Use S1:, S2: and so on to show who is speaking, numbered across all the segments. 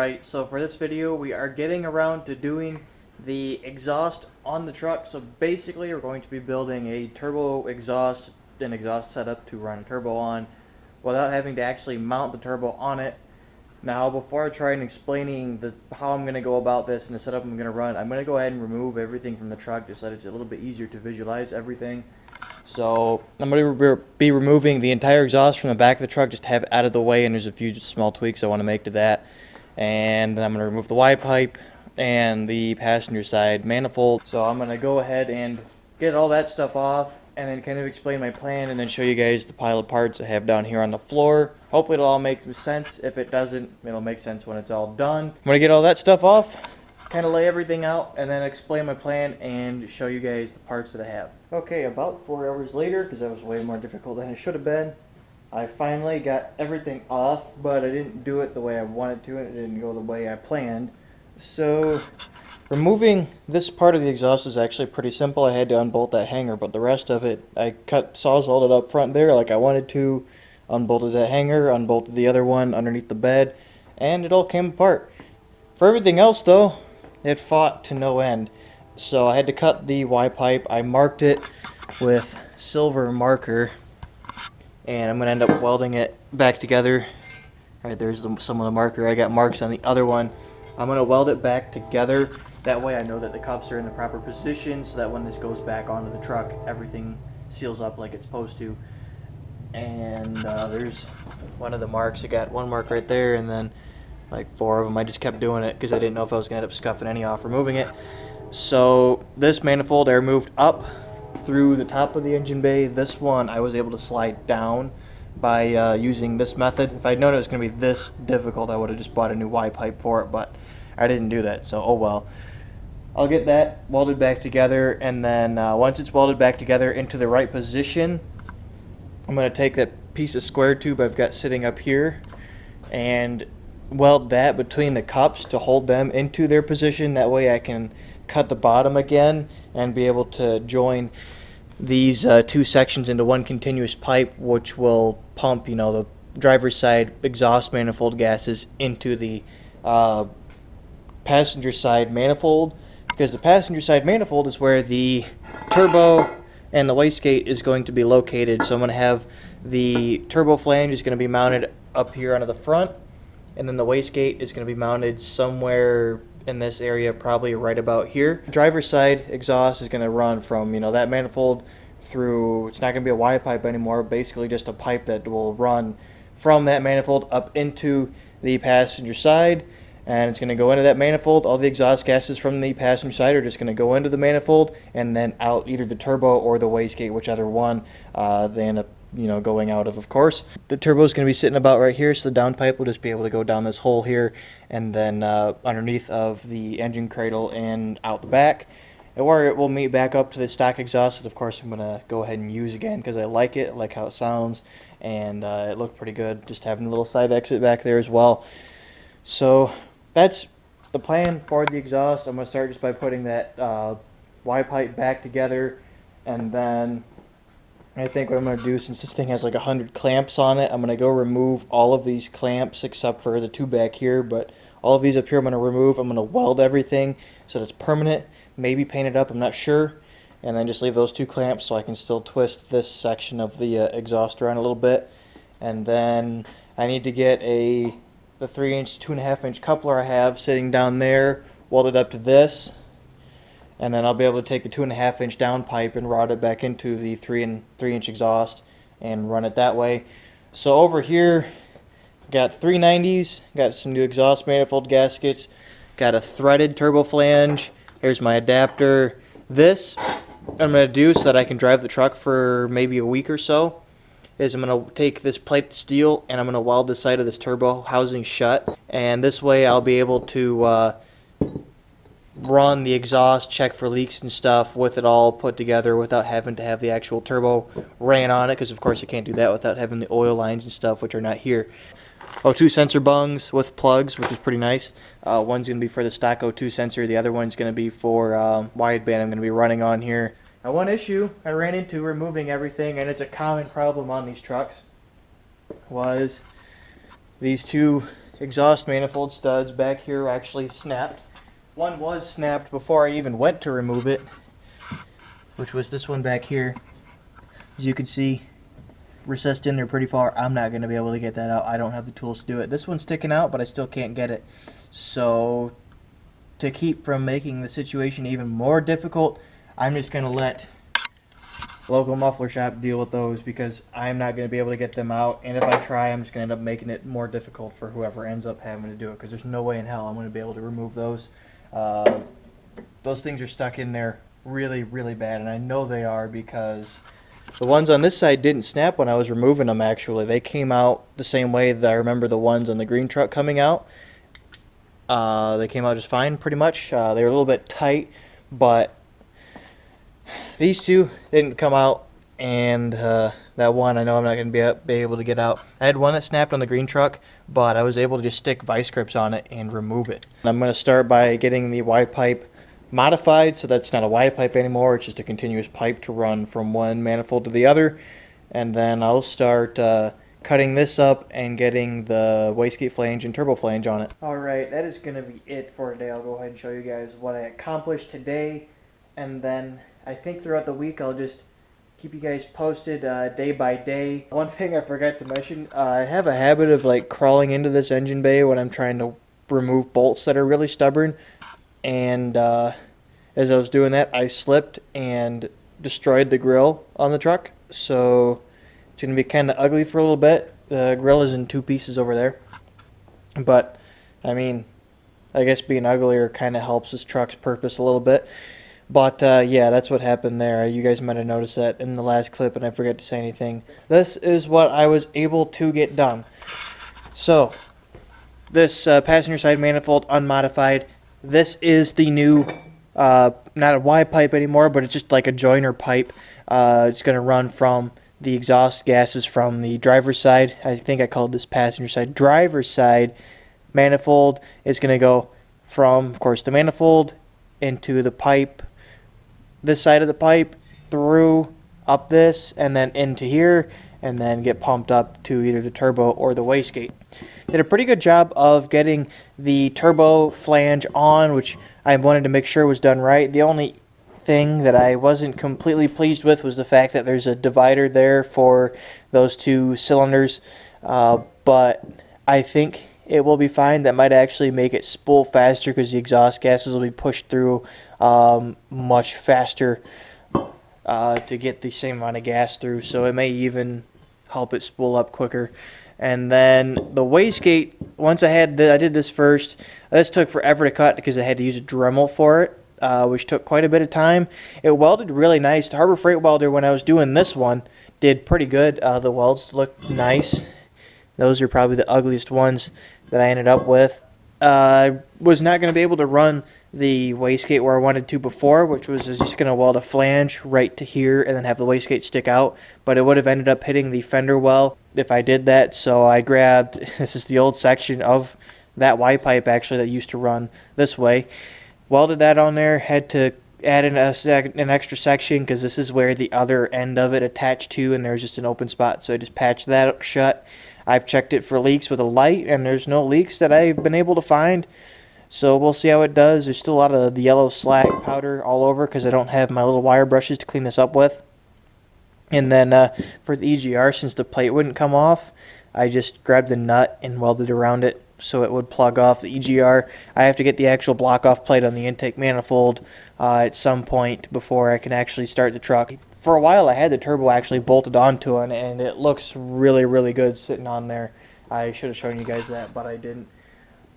S1: Alright, so for this video we are getting around to doing the exhaust on the truck. So basically we're going to be building a turbo exhaust, an exhaust setup to run a turbo on without having to actually mount the turbo on it. Now before I try and explaining how I'm going to go about this and the setup I'm going to run, I'm going to go ahead and remove everything from the truck just so that it's a little bit easier to visualize everything. So I'm going to be removing the entire exhaust from the back of the truck, just to have it out of the way, and there's a few small tweaks I want to make to that. And then I'm going to remove the Y pipe and the passenger side manifold. So I'm going to go ahead and get all that stuff off and then kind of explain my plan and then show you guys the pile of parts I have down here on the floor. Hopefully it'll all make sense. If it doesn't, it'll make sense when it's all done. I'm going to get all that stuff off, kind of lay everything out, and then explain my plan and show you guys the parts that I have. Okay, about 4 hours later, because that was way more difficult than it should have been, I finally got everything off, but I didn't do it the way I wanted to, and it didn't go the way I planned. So removing this part of the exhaust is actually pretty simple. I had to unbolt that hanger, but the rest of it I sawzalled it up front there like I wanted to, unbolted that hanger, unbolted the other one underneath the bed, and it all came apart. For everything else though, it fought to no end. So I had to cut the Y pipe. I marked it with silver marker, and I'm going to end up welding it back together. Right there's some of the marker. I got marks on the other one. I'm going to weld it back together. That way I know that the cups are in the proper position, so that when this goes back onto the truck, everything seals up like it's supposed to. And there's one of the marks. I got one mark right there, and then like 4 of them. I just kept doing it because I didn't know if I was going to end up scuffing any off removing it. So this manifold I removed up through the top of the engine bay. This one I was able to slide down by using this method. If I'd known it was going to be this difficult, I would have just bought a new Y pipe for it, but I didn't do that, so oh well. I'll get that welded back together, and then once it's welded back together into the right position, I'm going to take that piece of square tube I've got sitting up here and weld that between the cups to hold them into their position. That way I can cut the bottom again and be able to join these two sections into one continuous pipe, which will pump, you know, the driver's side exhaust manifold gases into the passenger side manifold, because the passenger side manifold is where the turbo and the wastegate is going to be located. So I'm going to have the turbo flange is going to be mounted up here onto the front, and then the wastegate is going to be mounted somewhere in this area, probably right about here. Driver's side exhaust is going to run from, you know, that manifold through, it's not going to be a Y pipe anymore, basically just a pipe that will run from that manifold up into the passenger side, and it's going to go into that manifold. All the exhaust gases from the passenger side are just going to go into the manifold and then out either the turbo or the wastegate, whichever one they end up, you know, going out of course. The turbo is going to be sitting about right here, so the downpipe will just be able to go down this hole here and then underneath of the engine cradle and out the back, and where it will meet back up to the stock exhaust that of course I'm going to go ahead and use again because I like it, I like how it sounds, and it looked pretty good just having a little side exit back there as well. So that's the plan for the exhaust. I'm going to start just by putting that Y pipe back together, and then I think what I'm going to do, since this thing has like 100 clamps on it, I'm going to go remove all of these clamps except for the 2 back here, but all of these up here I'm going to remove. I'm going to weld everything so that it's permanent, maybe paint it up, I'm not sure, and then just leave those 2 clamps so I can still twist this section of the exhaust around a little bit. And then I need to get the 3-inch, 2.5-inch coupler I have sitting down there, welded up to this, and then I'll be able to take the 2.5-inch downpipe and route it back into the 3-inch exhaust and run it that way. So over here, got 390s, got some new exhaust manifold gaskets, got a threaded turbo flange. Here's my adapter. This I'm going to do so that I can drive the truck for maybe a week or so, is I'm going to take this plate of steel and I'm going to weld the side of this turbo housing shut, and this way I'll be able to run the exhaust, check for leaks and stuff with it all put together without having to have the actual turbo ran on it, because of course you can't do that without having the oil lines and stuff, which are not here. O2 sensor bungs with plugs, which is pretty nice. One's going to be for the stock O2 sensor, the other one's going to be for wideband I'm going to be running on here. Now one issue I ran into removing everything, and it's a common problem on these trucks, was these 2 exhaust manifold studs back here actually snapped. One was snapped before I even went to remove it, which was this one back here. As you can see, recessed in there pretty far. I'm not going to be able to get that out. I don't have the tools to do it. This one's sticking out, but I still can't get it. So to keep from making the situation even more difficult, I'm just going to let local muffler shop deal with those, because I'm not going to be able to get them out, and if I try, I'm just going to end up making it more difficult for whoever ends up having to do it, because there's no way in hell I'm going to be able to remove those. Those things are stuck in there really, really bad, and I know they are because the ones on this side didn't snap when I was removing them. Actually, they came out the same way that I remember the ones on the green truck coming out. They came out just fine, pretty much. They were a little bit tight, but these two didn't come out, and that one I know I'm not going to be able to get out. I had one that snapped on the green truck, but I was able to just stick vice grips on it and remove it. I'm going to start by getting the Y pipe modified, so that's not a Y pipe anymore. It's just a continuous pipe to run from one manifold to the other, and then I'll start cutting this up and getting the wastegate flange and turbo flange on it. Alright, that is going to be it for today. I'll go ahead and show you guys what I accomplished today, and then I think throughout the week I'll just keep you guys posted day by day. One thing I forgot to mention, I have a habit of like crawling into this engine bay when I'm trying to remove bolts that are really stubborn, and as I was doing that I slipped and destroyed the grill on the truck, so it's going to be kind of ugly for a little bit. The grill is in two pieces over there, but I mean, I guess being uglier kind of helps this truck's purpose a little bit. But yeah, that's what happened there. You guys might have noticed that in the last clip, and I forgot to say anything. This is what I was able to get done. So, this passenger side manifold unmodified. This is the new, not a Y pipe anymore, but it's just like a joiner pipe. It's going to run from the exhaust gases from the driver's side. I think I called this passenger side. Driver's side manifold is going to go from, of course, the manifold into the pipe, this side of the pipe, through up this, and then into here, and then get pumped up to either the turbo or the wastegate. Did a pretty good job of getting the turbo flange on, which I wanted to make sure was done right. The only thing that I wasn't completely pleased with was the fact that there's a divider there for those two cylinders, but I think it will be fine. That might actually make it spool faster because the exhaust gases will be pushed through much faster to get the same amount of gas through, so it may even help it spool up quicker. And then the wastegate, once I did this first. This took forever to cut because I had to use a Dremel for it, which took quite a bit of time. It welded really nice. The Harbor Freight welder, when I was doing this one, did pretty good. The welds looked nice. Those are probably the ugliest ones that I ended up with. I was not going to be able to run the wastegate where I wanted to before, which was just going to weld a flange right to here and then have the wastegate stick out, but it would have ended up hitting the fender well if I did that. So I grabbed, this is the old section of that Y pipe actually that used to run this way, welded that on there, had to add in an extra section because this is where the other end of it attached to, and there's just an open spot, so I just patched that shut. I've checked it for leaks with a light, and there's no leaks that I've been able to find. So we'll see how it does. There's still a lot of the yellow slag powder all over because I don't have my little wire brushes to clean this up with. And then for the EGR, since the plate wouldn't come off, I just grabbed the nut and welded around it so it would plug off the EGR. I have to get the actual block-off plate on the intake manifold at some point before I can actually start the truck. For a while, I had the turbo actually bolted onto it, and it looks really, really good sitting on there. I should have shown you guys that, but I didn't.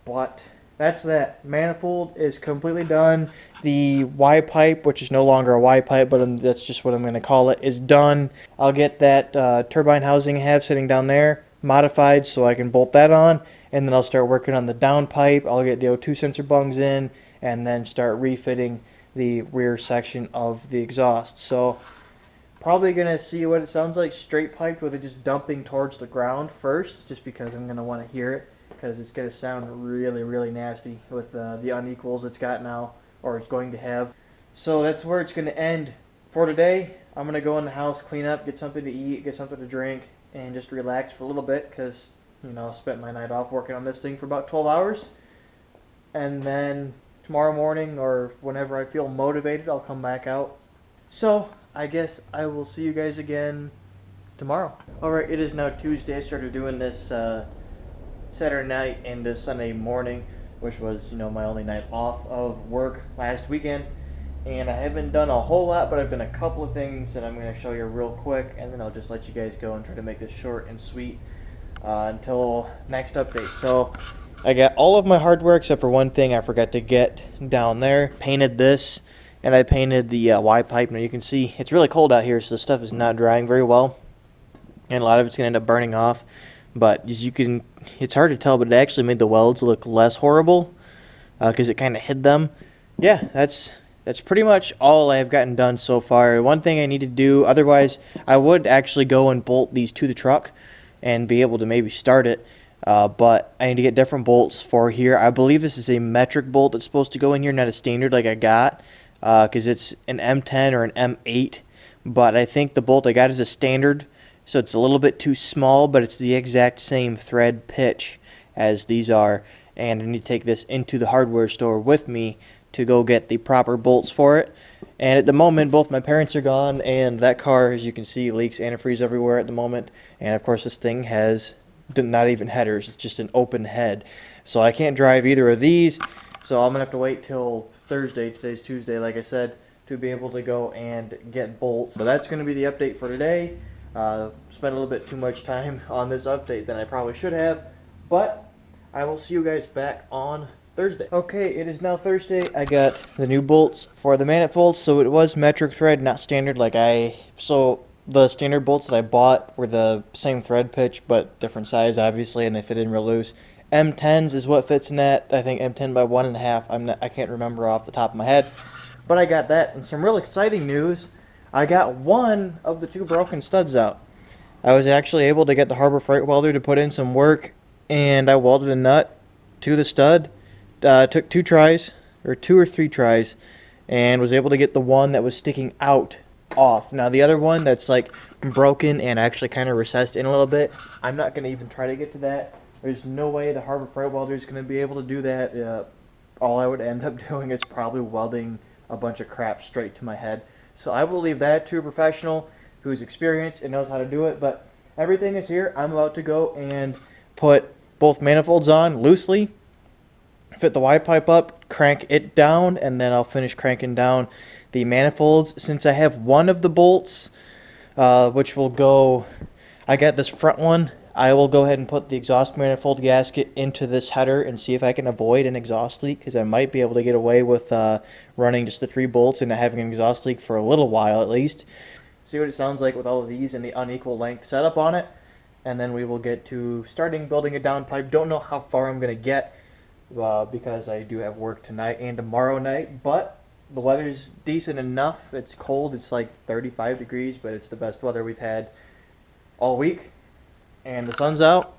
S1: But that's that. Manifold is completely done. The Y pipe, which is no longer a Y pipe, but that's just what I'm going to call it, is done. I'll get that turbine housing I have sitting down there modified so I can bolt that on, and then I'll start working on the downpipe. I'll get the O2 sensor bungs in, and then start refitting the rear section of the exhaust. So probably going to see what it sounds like straight piped with it just dumping towards the ground first, just because I'm going to want to hear it, because it's going to sound really, really nasty with the unequals it's got now, or it's going to have. So that's where it's going to end for today. I'm going to go in the house, clean up, get something to eat, get something to drink, and just relax for a little bit, because you know, spent my night off working on this thing for about 12 hours. And then tomorrow morning or whenever I feel motivated, I'll come back out. So I guess I will see you guys again tomorrow. Alright, it is now Tuesday. I started doing this Saturday night into Sunday morning, which was, you know, my only night off of work last weekend. And I haven't done a whole lot, but I've done a couple of things that I'm going to show you real quick, and then I'll just let you guys go and try to make this short and sweet until next update. So I got all of my hardware except for one thing I forgot to get down there. Painted this, and I painted the Y pipe. Now you can see it's really cold out here, so the stuff is not drying very well, and a lot of it's going to end up burning off. But as you can, it's hard to tell, but it actually made the welds look less horrible because it kind of hid them. Yeah, that's pretty much all I've gotten done so far. One thing I need to do, otherwise I would actually go and bolt these to the truck and be able to maybe start it. But I need to get different bolts for here. I believe this is a metric bolt that's supposed to go in here, not a standard like I got, because it's an M10 or an M8. But I think the bolt I got is a standard, so it's a little bit too small, but it's the exact same thread pitch as these are. And I need to take this into the hardware store with me to go get the proper bolts for it. And at the moment, both my parents are gone, and that car, as you can see, leaks antifreeze everywhere at the moment. And of course, this thing has not even headers, it's just an open head. So I can't drive either of these, so I'm gonna have to wait till Thursday, today's Tuesday, like I said, to be able to go and get bolts. So that's gonna be the update for today. Spent a little bit too much time on this update than I probably should have, but I will see you guys back on Thursday. Okay, it is now Thursday. I got the new bolts for the manifold. So it was metric thread, not standard so the standard bolts that I bought were the same thread pitch but different size obviously, and they fit in real loose. M10s is what fits in that. I think M10 by 1.5. I can't remember off the top of my head, but I got that. And some real exciting news, I got one of the two broken studs out. I was actually able to get the Harbor Freight welder to put in some work, and I welded a nut to the stud. Took 2 or 3 tries, and was able to get the one that was sticking out off. Now the other one that's like broken and actually kind of recessed in a little bit, I'm not going to even try to get to that. There's no way the Harbor Freight welder is going to be able to do that. All I would end up doing is probably welding a bunch of crap straight to my head. So I will leave that to a professional who's experienced and knows how to do it. But everything is here. I'm about to go and put both manifolds on loosely, fit the Y pipe up, crank it down, and then I'll finish cranking down the manifolds. Since I have one of the bolts, which will go, I got this front one, I will go ahead and put the exhaust manifold gasket into this header and see if I can avoid an exhaust leak, because I might be able to get away with running just the 3 bolts and not having an exhaust leak for a little while at least. See what it sounds like with all of these and the unequal length setup on it, and then we will get to starting building a downpipe. Don't know how far I'm going to get, because I do have work tonight and tomorrow night, but the weather's decent enough. It's cold, it's like 35 degrees, but it's the best weather we've had all week, and the sun's out,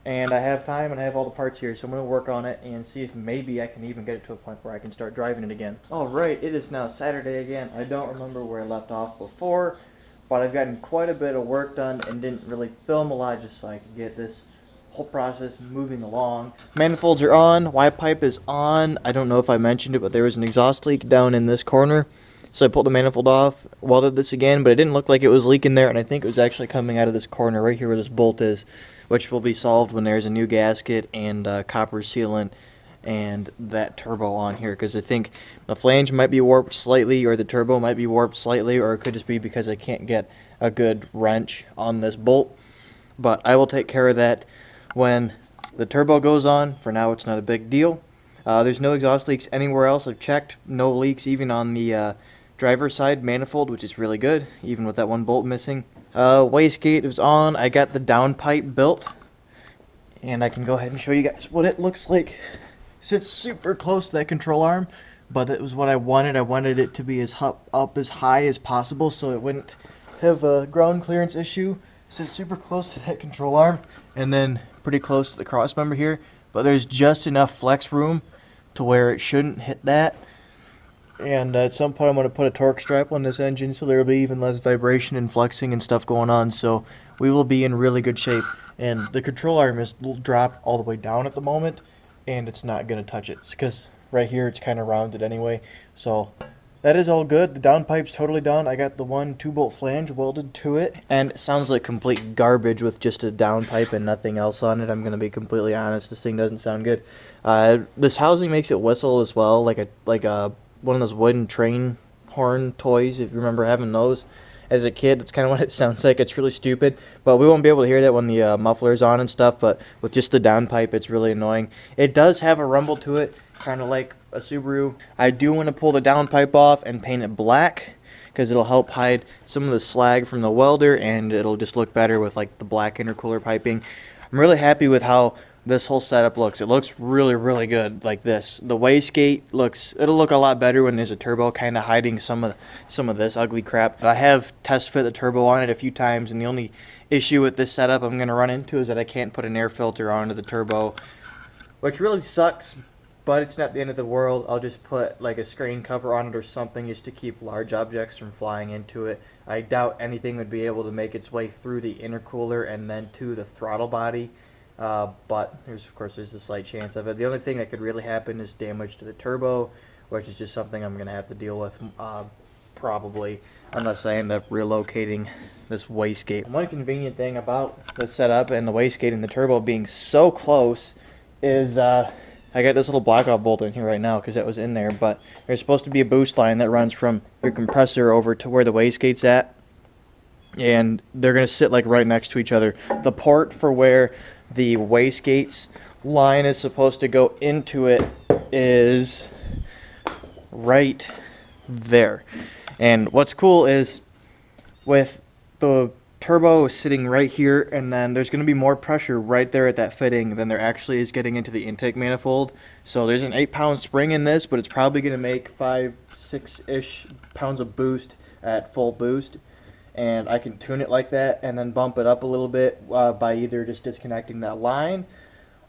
S1: and I have time and I have all the parts here, so I'm going to work on it and see if maybe I can even get it to a point where I can start driving it again. Alright, it is now Saturday again. I don't remember where I left off before, but I've gotten quite a bit of work done and didn't really film a lot just so I could get this whole process moving along. Manifolds are on, Y pipe is on. I don't know if I mentioned it, but there was an exhaust leak down in this corner, so I pulled the manifold off, welded this again, but it didn't look like it was leaking there, and I think it was actually coming out of this corner right here where this bolt is, which will be solved when there's a new gasket and copper sealant and that turbo on here, because I think the flange might be warped slightly, or the turbo might be warped slightly, or it could just be because I can't get a good wrench on this bolt. But I will take care of that when the turbo goes on. For now, it's not a big deal. There's no exhaust leaks anywhere else. I've checked. No leaks even on the driver's side manifold, which is really good, even with that one bolt missing. Wastegate is on. I got the downpipe built, and I can go ahead and show you guys what it looks like. It sits super close to that control arm, but it was what I wanted. I wanted it to be as up as high as possible so it wouldn't have a ground clearance issue. Sits super close to that control arm, and then pretty close to the cross member here, but there's just enough flex room to where it shouldn't hit that. And at some point I'm going to put a torque strap on this engine so there will be even less vibration and flexing and stuff going on, so we will be in really good shape. and the control arm is dropped all the way down at the moment, and it's not going to touch it because right here it's kind of rounded anyway. So that is all good. The downpipe's totally done. I got the 2-bolt flange welded to it, and it sounds like complete garbage with just a downpipe and nothing else on it. I'm going to be completely honest. This thing doesn't sound good. This housing makes it whistle as well, like a one of those wooden train horn toys, if you remember having those as a kid. That's kind of what it sounds like. It's really stupid, but we won't be able to hear that when the muffler's on and stuff, but with just the downpipe, it's really annoying. It does have a rumble to it, kind of like a Subaru. I do want to pull the downpipe off and paint it black because it'll help hide some of the slag from the welder, and it'll just look better with like the black intercooler piping. I'm really happy with how this whole setup looks. It looks really, really good like this. The wastegate it'll look a lot better when there's a turbo kind of hiding some of this ugly crap. But I have test fit the turbo on it a few times, and the only issue with this setup I'm going to run into is that I can't put an air filter onto the turbo, which really sucks, but it's not the end of the world. I'll just put like a screen cover on it or something just to keep large objects from flying into it. I doubt anything would be able to make its way through the intercooler and then to the throttle body. But of course there's a slight chance of it. The only thing that could really happen is damage to the turbo, which is just something I'm going to have to deal with probably, unless I end up relocating this wastegate. One convenient thing about the setup and the wastegate and the turbo being so close is I got this little blackout bolt in here right now because that was in there, but there's supposed to be a boost line that runs from your compressor over to where the wastegate's at, and they're going to sit like right next to each other. The port for where the wastegate's line is supposed to go into it is right there. And what's cool is with the turbo sitting right here, and then there's going to be more pressure right there at that fitting than there actually is getting into the intake manifold. So there's an 8-pound spring in this, but it's probably going to make 5-6-ish pounds of boost at full boost. And I can tune it like that and then bump it up a little bit by either just disconnecting that line,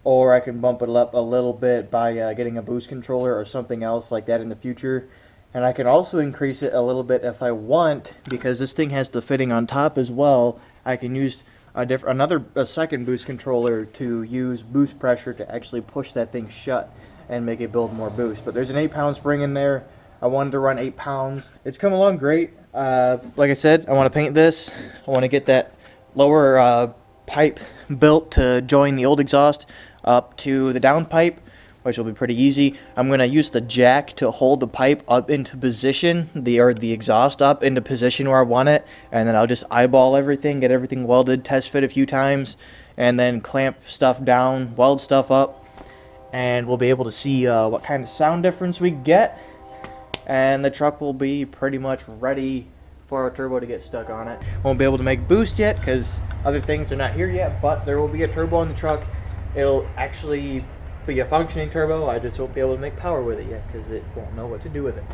S1: or I can bump it up a little bit by getting a boost controller or something else like that in the future. And I can also increase it a little bit if I want, because this thing has the fitting on top as well. I can use a second boost controller to use boost pressure to actually push that thing shut and make it build more boost. But there's an 8-pound spring in there. I wanted to run 8 pounds. It's come along great. Like I said, I want to paint this. I want to get that lower pipe built to join the old exhaust up to the downpipe, which will be pretty easy. I'm going to use the jack to hold the pipe up into position, the exhaust up into position where I want it, and then I'll just eyeball everything, get everything welded, test fit a few times, and then clamp stuff down, weld stuff up, and we'll be able to see what kind of sound difference we get. And the truck will be pretty much ready for our turbo to get stuck on it. Won't be able to make boost yet because other things are not here yet, but there will be a turbo on the truck. It'll actually be a functioning turbo. I just won't be able to make power with it yet because it won't know what to do with it.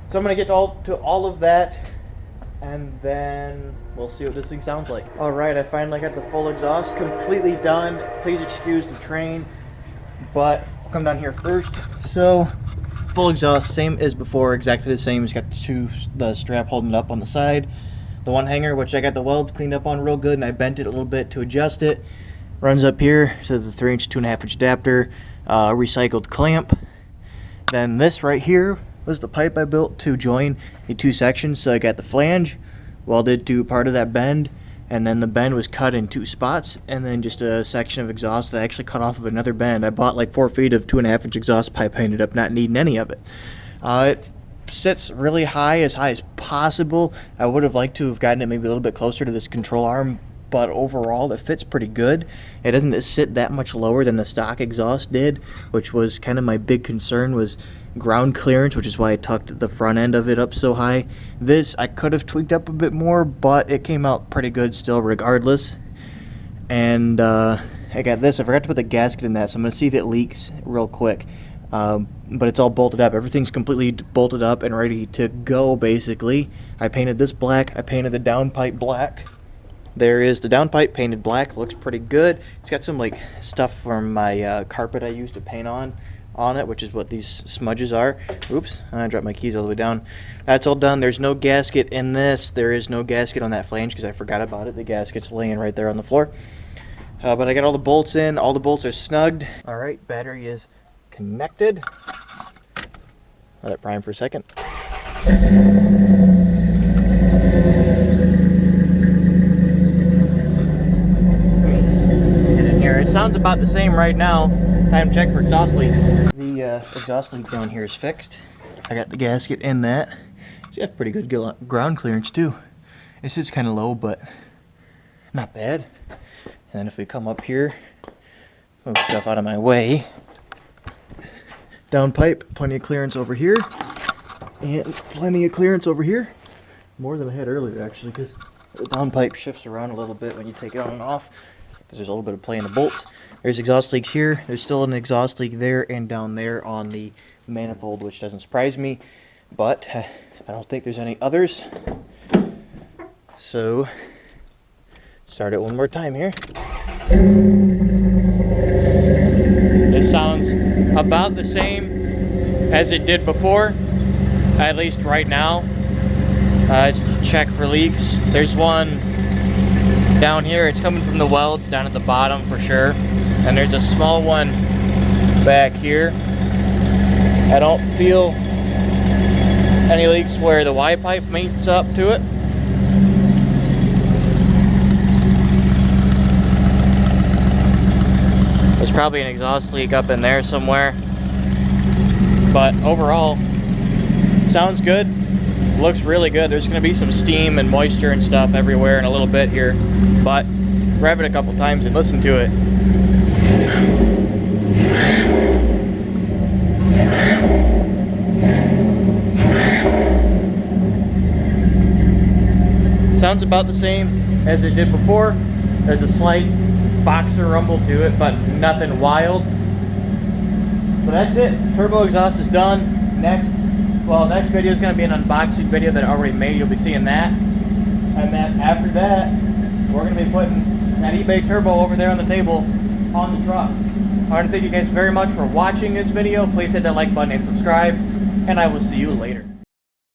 S1: So I'm going to get to all of that, and then we'll see what this thing sounds like. Alright, I finally got the full exhaust completely done. Please excuse the train, but I'll come down here first. So full exhaust, same as before, exactly the same. It's got the strap holding it up on the side. The one hanger, which I got the welds cleaned up on real good, and I bent it a little bit to adjust it. Runs up here to the 3-inch, 2.5-inch adapter, recycled clamp. Then this right here was the pipe I built to join the 2 sections. So I got the flange welded to part of that bend, and then the bend was cut in 2 spots, and then just a section of exhaust that I actually cut off of another bend. I bought like 4 feet of 2.5-inch exhaust pipe. I ended up not needing any of it. It sits really high as possible. I would have liked to have gotten it maybe a little bit closer to this control arm, but overall it fits pretty good. It doesn't sit that much lower than the stock exhaust did, which was kind of my big concern, was ground clearance, which is why I tucked the front end of it up so high. This I could have tweaked up a bit more, but it came out pretty good still regardless. And I got this. I forgot to put the gasket in that, so I'm going to see if it leaks real quick. But it's all bolted up. Everything's completely bolted up and ready to go basically. I painted this black. I painted the downpipe black. There is the downpipe painted black. Looks pretty good. It's got some like stuff from my carpet I used to paint on it, which is what these smudges are. Oops, I dropped my keys all the way down. That's all done. There's no gasket in this. There is no gasket on that flange because I forgot about it. The gasket's laying right there on the floor. But I got all the bolts in. All the bolts are snugged. All right, battery is connected. Let it prime for a second. Get in here. It sounds about the same right now. Time to check for exhaust leaks. The exhaust leak down here is fixed. I got the gasket in that. It's got pretty good ground clearance too. It sits kind of low, but not bad. And then if we come up here, move stuff out of my way. Downpipe, plenty of clearance over here. And plenty of clearance over here. More than I had earlier actually, because the downpipe shifts around a little bit when you take it on and off, because there's a little bit of play in the bolts. There's exhaust leaks here. There's still an exhaust leak there and down there on the manifold, which doesn't surprise me. But I don't think there's any others. So, start it one more time here. This sounds about the same as it did before, at least right now. Let's check for leaks. There's one down here. It's coming from the welds down at the bottom for sure. And there's a small one back here. I don't feel any leaks where the Y pipe meets up to it. There's probably an exhaust leak up in there somewhere. But overall, sounds good. Looks really good. There's going to be some steam and moisture and stuff everywhere in a little bit here. But rev it a couple times and listen to it. Sounds about the same as it did before. There's a slight boxer rumble to it, but nothing wild. So that's it. Turbo exhaust is done. Next video is going to be an unboxing video that I already made. You'll be seeing that. And then after that, we're going to be putting that eBay turbo over there on the table on the truck. I want to thank you guys very much for watching this video. Please hit that like button and subscribe, and I will see you later.